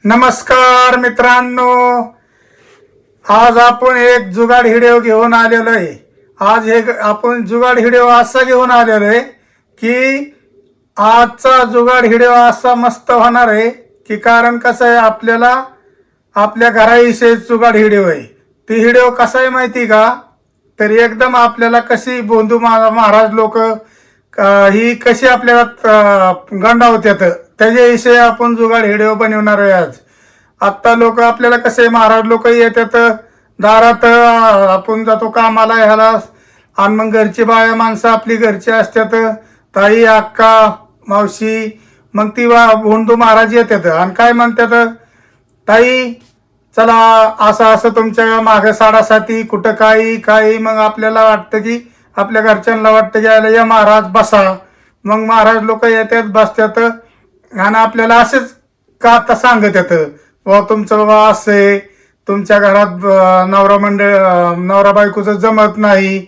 नमस्कार मित्रांनो, आज आपण एक जुगाड व्हिडिओ घेऊन आलेलो आहे। आज आपण जुगाड व्हिडिओ असा घेऊन आलेलो आहे की आजचा जुगाड व्हिडिओ असा मस्त होणार आहे की कारण कसं आहे, आपल्याला आपल्या घराविषयी जुगाड व्हिडिओ आहे। ती व्हिडिओ कसा आहे माहिती का, तर एकदम आपल्याला कशी बोंधू महाराज लोक ही कशी आपल्याला गंडावतात त्याच्याविषयी आपण जुगाड व्हिडिओ बनवणार आहे। आज आत्ता लोक आपल्याला कसे महाराज लोक येतात दारात, आपण जातो कामाला ह्याला, आणि मग घरची बाया माणसं आपली घरची असतात, ताई अक्का मावशी, मग ती बोंधू महाराज येतात आणि काय म्हणतात, ताई चला असं असं तुमच्या मागे साडासाती कुठं काही मग आपल्याला वाटतं की आपल्या घरच्यांना वाटतं की याला या महाराज बसा, मग महाराज लोक येतात बसतात आणि आपल्याला असेच का आता सांगत येतं व तुमचं बाबा असे तुमच्या घरात नवरा बायकोचं जमत नाही,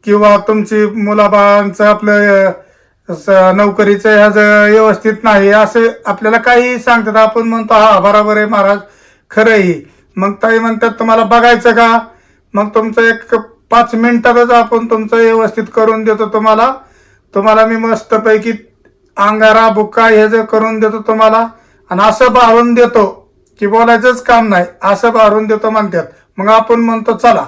किंवा तुमची मुलाबाळांचं आपलं नोकरीचं ह्याचं व्यवस्थित नाही, असं आपल्याला काही सांगतात। आपण म्हणतो हा बरोबर आहे महाराज, खरं आहे। मग ताई म्हणतात तुम्हाला बघायचं का, मग तुमचं एक 5 मिनिटातच आपण तुमचं व्यवस्थित करून देतो, तुम्हाला मी मस्तपैकी अंगारा बुक्का हे जे करून देतो तुम्हाला, आणि असं भारून देतो की बोलायचंच काम नाही, असं भारून देतो म्हणतात। मग आपण म्हणतो चला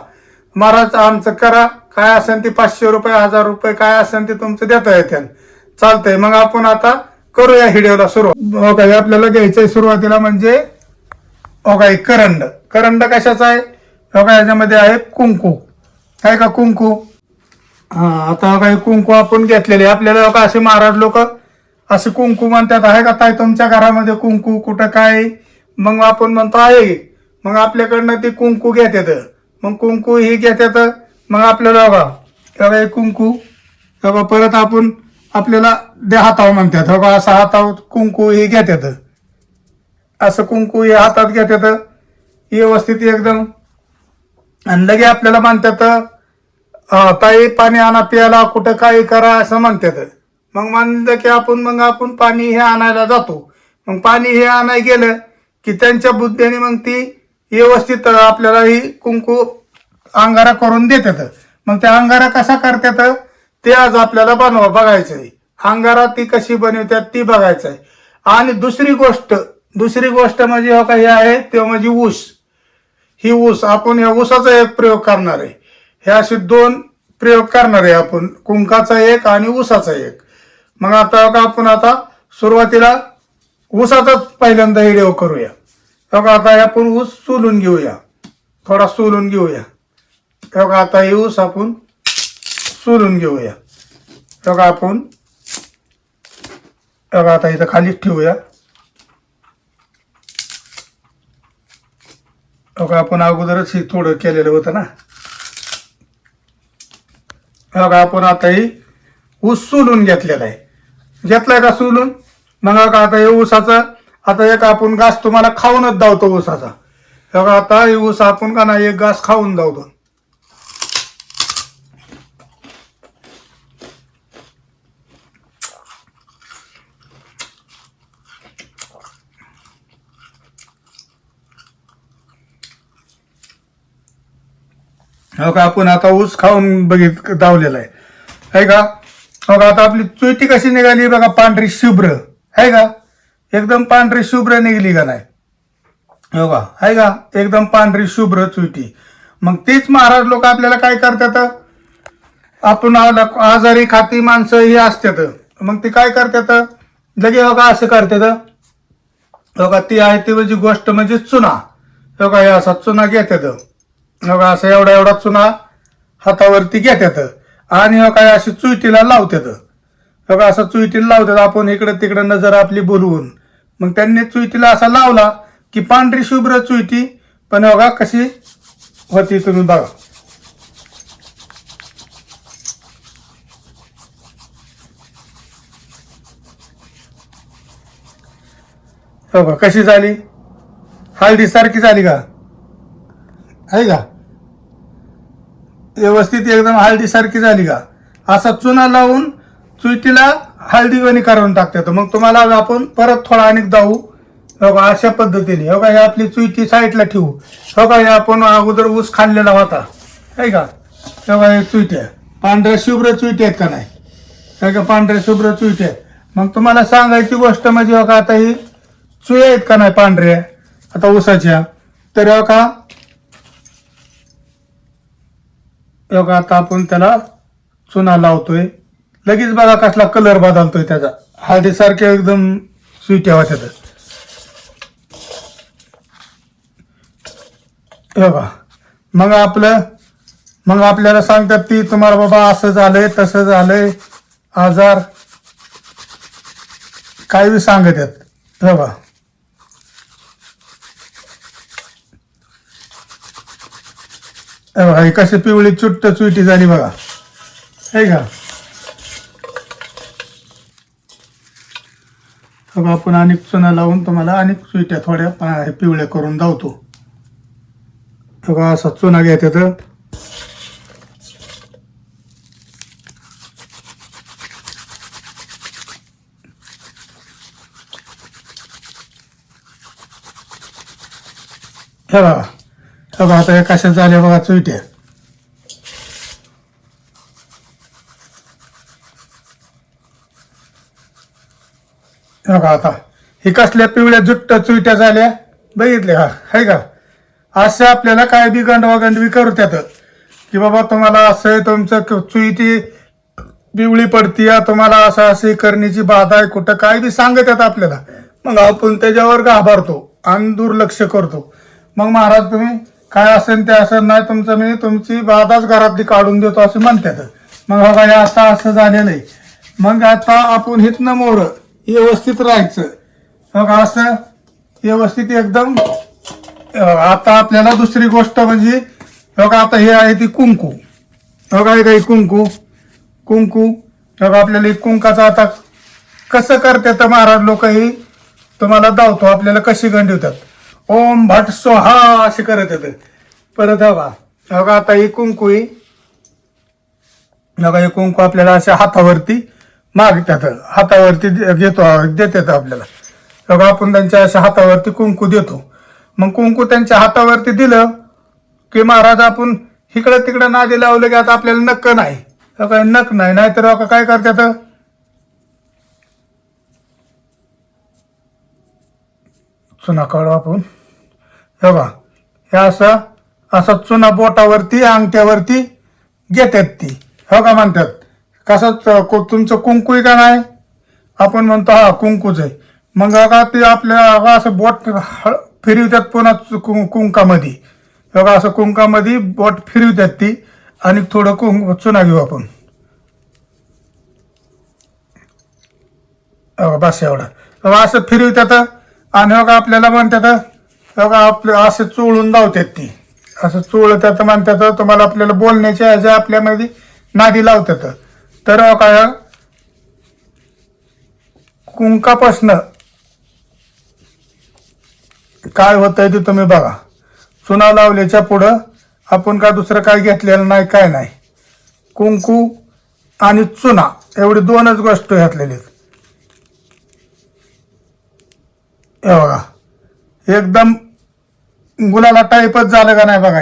महाराज आमचं करा, काय असेल ते 500 रुपये 1000 रुपये काय असेल ते तुमचं देता येते, चालतंय। मग आपण आता करूया व्हिडिओला सुरुवात। हो काय आपल्याला घ्यायचंय सुरुवातीला म्हणजे हो काय करंड कशाचा आहे, हो काय याच्यामध्ये आहे कुंकू, आहे का कुंकू। आता काही कुंकू आपण घेतलेले आपल्याला का असे महाराज लोक असे कुंकू म्हणतात, आहे का ताई तुमच्या घरामध्ये कुंकू कुठं काय, मग आपण म्हणतो आहे, मग आपल्याकडनं ते कुंकू घेतात, मग कुंकू ही घेतात, मग आपल्याला बघा कुंकू बघा परत आपण आपल्याला द्या हातावर म्हणतात, हो का असं हातावर कुंकू ही घेतात, असं कुंकू हे हातात घेतात व्यवस्थित एकदम, आणि लगे आपल्याला म्हणतात ताई पाणी आणा प्यायला कुठं काही करा असं म्हणतात। मग म्हणलं की आपण पाणी हे आणायला जातो, मग पाणी हे आणायला गेलं की त्यांच्या बुद्धीने मग ती व्यवस्थित आपल्याला ही कुंकू अंगारा करून देतात। मग त्या अंगारा कसा करतात ते आज आपल्याला बघायचं आहे, अंगारा ती कशी बनवतात ती बघायचं आहे। आणि दुसरी गोष्ट म्हणजे हो का हे आहे ते म्हणजे ऊस, ही ऊस आपण ह्या ऊसाचा एक प्रयोग करणार आहे, हे असे 2 प्रयोग करणार आहे आपण, कुंकाचा एक आणि ऊसाचा एक। मग आता आपण आता सुरुवातीला ऊसाचाच पहिल्यांदा व्हिडिओ करूया। बघा आता आपण ऊस सोलून घेऊया, थोडा सोलून घेऊया, बघा आता हे ऊस आपण सोलून घेऊया, बघा आपण बघा आता इथं खालीच ठेवूया, बघा आपण अगोदरच हे थोडं केलेलं होतं ना, बघा आपण आता ही ऊस सोलून घेतलाय का सोलून, मग आता हे ऊसाचा आता एक आपण घास तुम्हाला खाऊनच धावतो ऊसाचा, बघा आता हे ऊस आपण का नाही एक घास खाऊन धावतो, हो का आपण आता ऊस खाऊन धावलेला आहे का, हो का आता आपली चुईटी कशी निघाली बघा, पांढरी शुभ्र आहे का, एकदम पांढरी शुभ्र निघली का नाही, हो का आहे का एकदम पांढरी शुभ्र चुईटी। मग तीच महाराज लोक आपल्याला काय करतात, आपण आजारी खाती माणसं ही असतात, मग ती काय करतात लगे हो का असं करतात, हो का ती आहे ती म्हणजे गोष्ट म्हणजे चुना, हो का हे असा चुना घेतात, बघा असं एवढा चुना हातावरती घेतात आणि काय अशी चुईटीला लावतात, बघा असं चुईटीला लावतात, आपण इकडं तिकडं नजर आपली बोलवून, मग त्यांनी चुईटीला असा लावला की पांढरी शुभ्र चुईटी, पण बघा कशी होती तुम्ही बघा, बघा कशी झाली, हळदी सारखी झाली का, आहे का व्यवस्थित एकदम हळदी सारखी झाली का, असा चुना लावून चुईटीला हळदी वणी करून टाकतात। मग तुम्हाला आपण परत थोडा आणि जाऊ हो का अशा पद्धतीने हो का हे आपली चुईटी साईडला ठेवू. हो का हे आपण अगोदर ऊस खाल्लेला होता आहे का. हो का हे चुईट्या पांढऱ्या शुभ्र चुईट्या आहेत का नाही. काय का पांढऱ्या शुभ्र चुईट्या. मग तुम्हाला सांगायची गोष्ट म्हणजे हो का आता ही चुया आहेत का नाही पांढऱ्या आता ऊसाच्या. तर हो का आता आपण त्याला चुना लावतोय. लगेच बघा कसला कलर बदलतोय त्याचा. हळदीसारख्या एकदम स्वीट होत्या. बघा मग आपल्याला सांगतात ती तुम्हाला बाबा असं झालंय तसं झालंय आजार काय बी सांगत आहेत. बघा ही कशी पिवळी चुट्ट चुईटी झाली बघा आहे का. आपण अनेक चुना लावून तुम्हाला अनेक चुईट्या थोड्या पिवळ्या करून धावतो. बघा असा चुना घ्यायचा तर हे बघा आता हे कशा झाल्या बघा चुईट्या. बघा आता हे कसल्या पिवळ्या जुट्ट चुईट्या झाल्या बघितले का आहे का. असं आपल्याला काय बी गंडवागंडवी करतात की बाबा तुम्हाला असं तुमचं चुईटी पिवळी पडतीया तुम्हाला असं असे करण्याची बाधा आहे कुठं काय बी सांगत आहेत आपल्याला. मग आपण त्याच्यावर घाबरतो आणि दुर्लक्ष करतो. मग महाराज तुम्ही काय असेल ते असं नाही तुमचं मी तुमची बाधाच घरातली काढून देतो असं म्हणतात. मग बघा हे आता असं झालेलं आहे. मग आता आपण हितनं मोर व्यवस्थित राहायचं. बघा असं व्यवस्थित एकदम. आता आपल्याला दुसरी गोष्ट म्हणजे बघा आता हे आहे ती कुंकू. बघा हे काही कुंकू बघा आपल्याला कुंकाचं आता कसं करतात महाराज लोक ही तुम्हाला धावतो आपल्याला कशी गंडवतात. ओम भट सोहा असे करत येते. परत बघा आता ही कुंकू ही बघा हे कुंकू आपल्याला अशा हातावरती मागतात हातावरती देतात आपल्याला. बघा आपण त्यांच्या अशा हातावरती कुंकू देतो. मग कुंकू त्यांच्या हातावरती दिलं की महाराज आपण इकडं तिकडं नादी लावलं की आता आपल्याला नक्क नाही नक नाही नाहीतर काय करतात चुना काढू आपण. बघा हे असा चुना बोटावरती अंगठ्यावरती घेतात ती हो का म्हणतात. कसं तुमचं कुंकू आहे का नाही आपण म्हणतो हा कुंकूच आहे. मग बघा ते आपल्या असं बोट फिरवतात पुन्हा कुंकामध्ये. बघा असं कुंकामध्ये बोट फिरवतात ती आणि थोडं चुना घेऊ आपण. बस एवढं बघा असं फिरवतात आणि बघा आपल्याला म्हणतात बघा आपलं असं चोळून लावतात ती असं चोळतात म्हणतात तुम्हाला आपल्याला बोलण्याच्या ह्याच्या आपल्यामध्ये नादी लावतात. तर काय कुंकापासनं काय होतंय ते तुम्ही बघा. चुना लावल्याच्या पुढं आपण काय दुसरं काय घेतलेलं नाही काय नाही. कुंकू आणि चुना एवढी दोनच गोष्ट घातलेली आहेत. हे बघा एकदम गुलाला टाईपच झालं का नाही बघा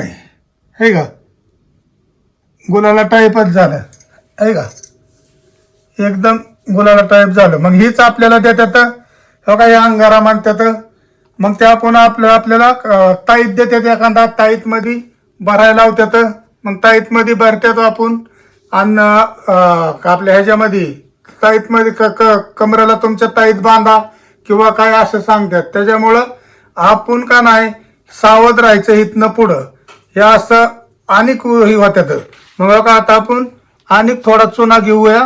हे का गुलाला टाईपच झालं आहे का एकदम गुलाला टाईप झालं. मग हीच आपल्याला देतात बघा या अंगारा म्हणतात. मग ते आपण आपल्याला ताईत देतात एखादा ताईत मध्ये भरायला लावतात. मग ताईत मध्ये भरतात आपण आणि आपल्या ह्याच्यामध्ये ताईत मध्ये कमरेला तुमच्या ताईत बांधा किंवा काय असं सांगतात. त्याच्यामुळं आपण का नाही सावध राहायचं इथनं पुढं हे असं अनेक ही होत्यात. मग बघा आता आपण अनेक थोडा चुना घेऊया.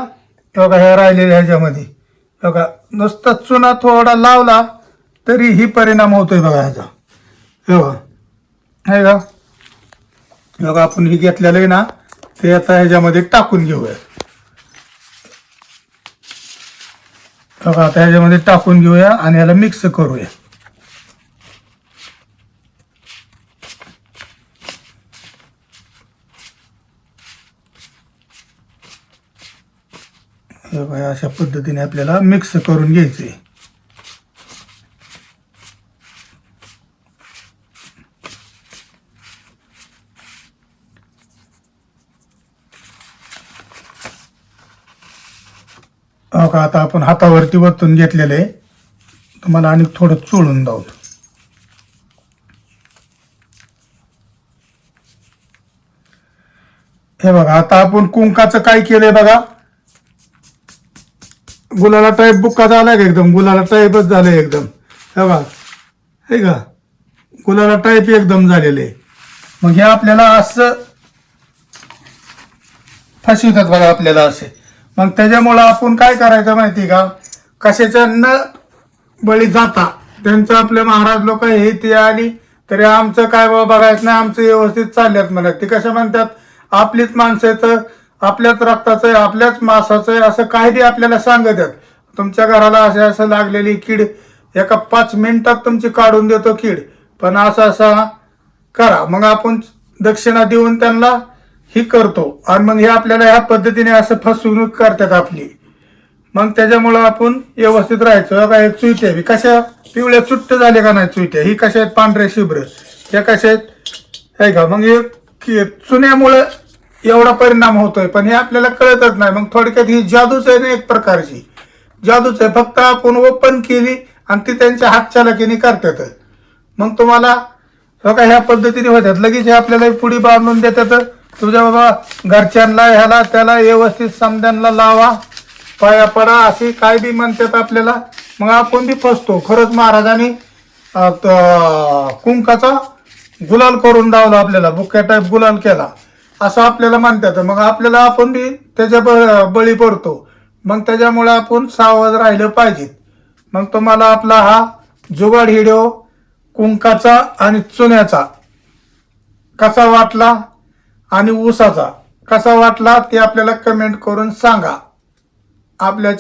बघा ह्या राहिलेल्या ह्याच्यामध्ये बघा नुसता चुना थोडा लावला तरी ही परिणाम होतोय बघा ह्याचा. बघा हे का बघा आपण ही घेतलेलं आहे ना ते आता ह्याच्यामध्ये टाकून घेऊया. बघा आता ह्याच्यामध्ये टाकून घेऊया आणि ह्याला मिक्स करूया. अशा पद्धतीने आपल्याला मिक्स करून घ्यायचे. हो का, आता आपण हातावरती वतून घेतलेलं आहे. तुम्हाला आणि थोडं चोळून जाऊ. हे बघा, आता आपण कुंकाचं काय केलंय बघा, गुलाला टाईप बुक्का झालाय का, एकदम गुलाला टाईपच झालंय एकदम. हे बघा, हे का गुलाला टाईप एकदम झालेलं आहे. मग हे आपल्याला असं फसवतात बघा आपल्याला असे. मग त्याच्यामुळं आपण काय करायचं माहिती का, कशाच्या न बळी जाता त्यांचं आपले महाराज लोक हे ते आली तरी आमचं काय बाबा बघायचं नाही, आमचं व्यवस्थित चालल्यात म्हणत. ते कसं म्हणतात, आपलीच माणसाचं, आपल्याच रक्ताचं आहे, आपल्याच मांसाचं आहे, असं काही बी आपल्याला सांगत आहेत. तुमच्या घराला असं असं लागलेली कीड एका 5 मिनिटात तुमची काढून देतो कीड, पण असं असं करा. मग आपण दक्षिणा देऊन त्यांना ही करतो आणि मग हे आपल्याला ह्या पद्धतीने असं फसवणूक करतात आपली. मग त्याच्यामुळं आपण व्यवस्थित राहायचं. काय चुईट्या बी कशा पिवळ्या चुट्ट झाले का नाही चुईट्या, ही कशा आहेत पांढऱ्या शिब्र, त्या कशा आहेत आहे का. मग हे चुन्यामुळं एवढा परिणाम होतोय, पण हे आपल्याला कळतच नाही. मग थोडक्यात ही जादूच आहे ना, एक प्रकारची जादूच आहे. फक्त आपण ओपन केली आणि ती त्यांच्या हातचालाकीने करतात. मग तुम्हाला बघा ह्या पद्धतीने होतात. लगेच हे आपल्याला पुढी बांधून देतात. तुझ्या बाबा घरच्यांना ह्याला त्याला व्यवस्थित समद्यांना लावा, पाया पडा, अशी काय बी म्हणतात आपल्याला. मग आपण बी फसतो. खरंच महाराजांनी कुंकाचा गुलाल करून दावला आपल्याला, बुक्या टाईप गुलाल केला असं आपल्याला म्हणतात. मग आपल्याला आपण बी त्याच्या बळी पडतो. मग त्याच्यामुळे आपण सावध राहिलं पाहिजे. मग तुम्हाला आपला हा जुगाड व्हिडिओ कुंकाचा आणि चुन्याचा कसा वाटला आणि ऊसाचा कसा वाटला ते आपल्याला कमेंट करून सांगा. आपल्या